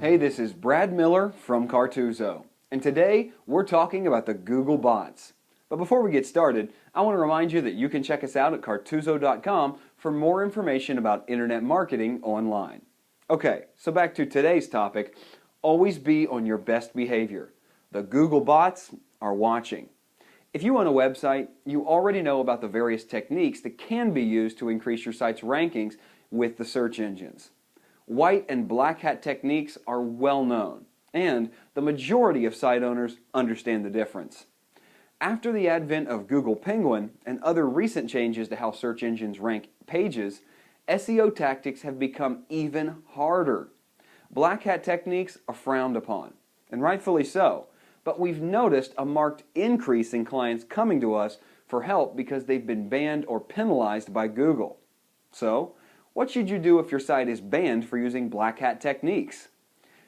Hey, this is Brad Miller from Cartuzo, and today we're talking about the Google bots. But before we get started, I want to remind you that you can check us out at cartuzo.com for more information about internet marketing online. Okay, so back to today's topic, always be on your best behavior. The Google bots are watching. If you own a website, you already know about the various techniques that can be used to increase your site's rankings with the search engines. White and black hat techniques are well known, and the majority of site owners understand the difference. After the advent of Google Penguin and other recent changes to how search engines rank pages, SEO tactics have become even harder. Black hat techniques are frowned upon, and rightfully so, but we've noticed a marked increase in clients coming to us for help because they've been banned or penalized by Google. So, what should you do if your site is banned for using black hat techniques?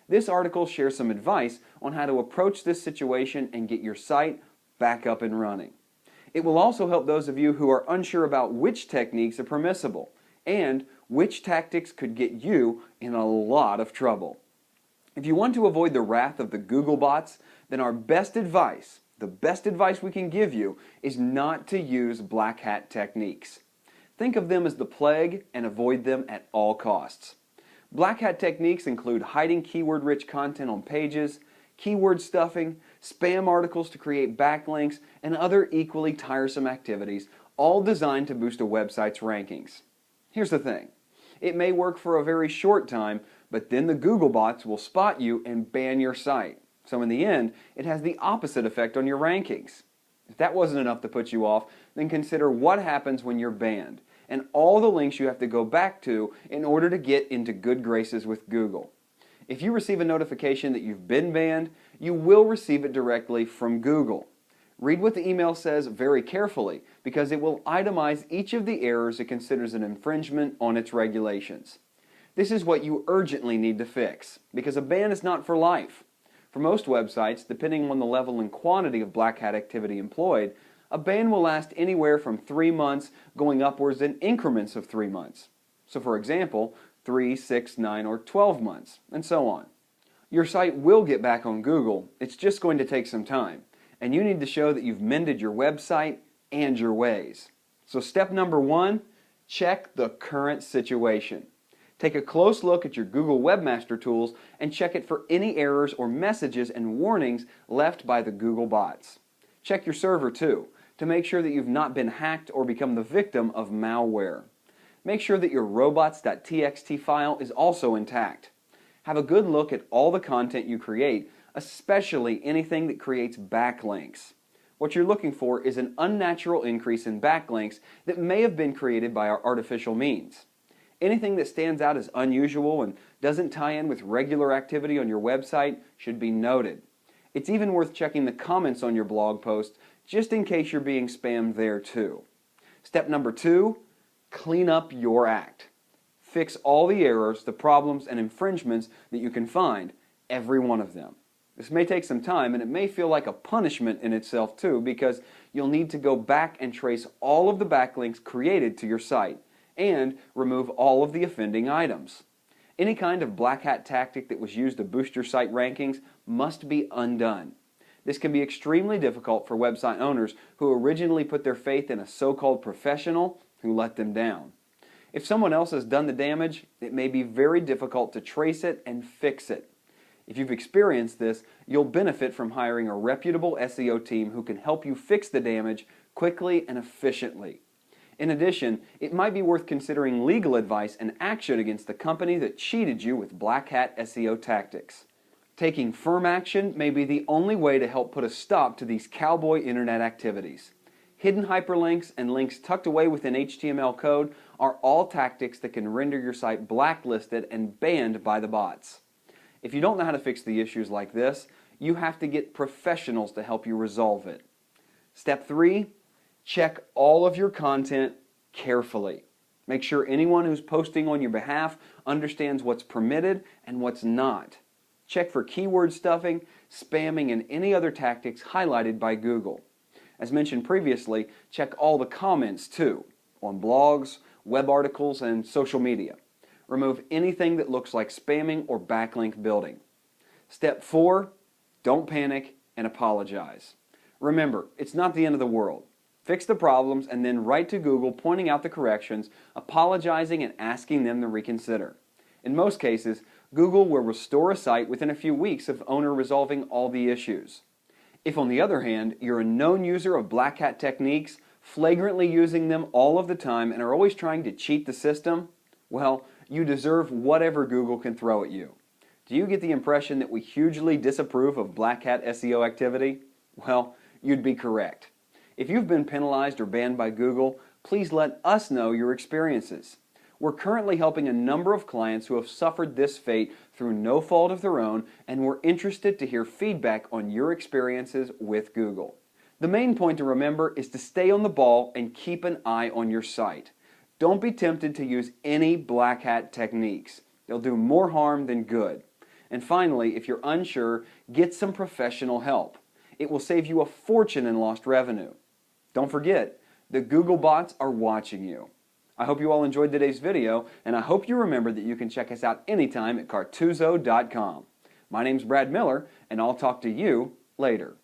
This article shares some advice on how to approach this situation and get your site back up and running. It will also help those of you who are unsure about which techniques are permissible and which tactics could get you in a lot of trouble. If you want to avoid the wrath of the Google bots, then our best advice, the best advice we can give you, is not to use black hat techniques. Think of them as the plague and avoid them at all costs. Black hat techniques include hiding keyword-rich content on pages, keyword stuffing, spam articles to create backlinks, and other equally tiresome activities, all designed to boost a website's rankings. Here's the thing. It may work for a very short time, but then the Google bots will spot you and ban your site. So in the end, it has the opposite effect on your rankings. If that wasn't enough to put you off, then consider what happens when you're banned and all the links you have to go back to in order to get into good graces with Google. If you receive a notification that you've been banned, you will receive it directly from Google. Read what the email says very carefully because it will itemize each of the errors it considers an infringement on its regulations. This is what you urgently need to fix because a ban is not for life. For most websites, depending on the level and quantity of black hat activity employed, a ban will last anywhere from 3 months going upwards in increments of 3 months. So for example, 3, 6, 9, or 12 months, and so on. Your site will get back on Google, it's just going to take some time, and you need to show that you've mended your website and your ways. So step number 1, check the current situation. Take a close look at your Google Webmaster Tools and check it for any errors or messages and warnings left by the Google bots. Check your server too, to make sure that you've not been hacked or become the victim of malware. Make sure that your robots.txt file is also intact. Have a good look at all the content you create, especially anything that creates backlinks. What you're looking for is an unnatural increase in backlinks that may have been created by our artificial means. Anything that stands out as unusual and doesn't tie in with regular activity on your website should be noted. It's even worth checking the comments on your blog post just in case you're being spammed there too. Step number 2, clean up your act. Fix all the errors, the problems, and infringements that you can find, every one of them. This may take some time and it may feel like a punishment in itself too because you'll need to go back and trace all of the backlinks created to your site and remove all of the offending items. Any kind of black hat tactic that was used to boost your site rankings must be undone. This can be extremely difficult for website owners who originally put their faith in a so-called professional who let them down. If someone else has done the damage, it may be very difficult to trace it and fix it. If you've experienced this, you'll benefit from hiring a reputable SEO team who can help you fix the damage quickly and efficiently. In addition, it might be worth considering legal advice and action against the company that cheated you with black hat SEO tactics. Taking firm action may be the only way to help put a stop to these cowboy internet activities. Hidden hyperlinks and links tucked away within HTML code are all tactics that can render your site blacklisted and banned by the bots. If you don't know how to fix the issues like this, you have to get professionals to help you resolve it. Step 3, check all of your content carefully. Make sure anyone who's posting on your behalf understands what's permitted and what's not. Check for keyword stuffing, spamming, and any other tactics highlighted by Google. As mentioned previously, check all the comments too, on blogs, web articles, and social media. Remove anything that looks like spamming or backlink building. Step 4, don't panic and apologize. Remember, it's not the end of the world. Fix the problems and then write to Google pointing out the corrections, apologizing and asking them to reconsider. In most cases, Google will restore a site within a few weeks of owner resolving all the issues. If on the other hand, you're a known user of black hat techniques, flagrantly using them all of the time and are always trying to cheat the system, well, you deserve whatever Google can throw at you. Do you get the impression that we hugely disapprove of black hat SEO activity? Well, you'd be correct. If you've been penalized or banned by Google, please let us know your experiences. We're currently helping a number of clients who have suffered this fate through no fault of their own, and we're interested to hear feedback on your experiences with Google. The main point to remember is to stay on the ball and keep an eye on your site. Don't be tempted to use any black hat techniques. They'll do more harm than good. And finally, if you're unsure, get some professional help. It will save you a fortune in lost revenue. Don't forget, the Google bots are watching you. I hope you all enjoyed today's video, and I hope you remember that you can check us out anytime at cartuzo.com. My name's Brad Miller, and I'll talk to you later.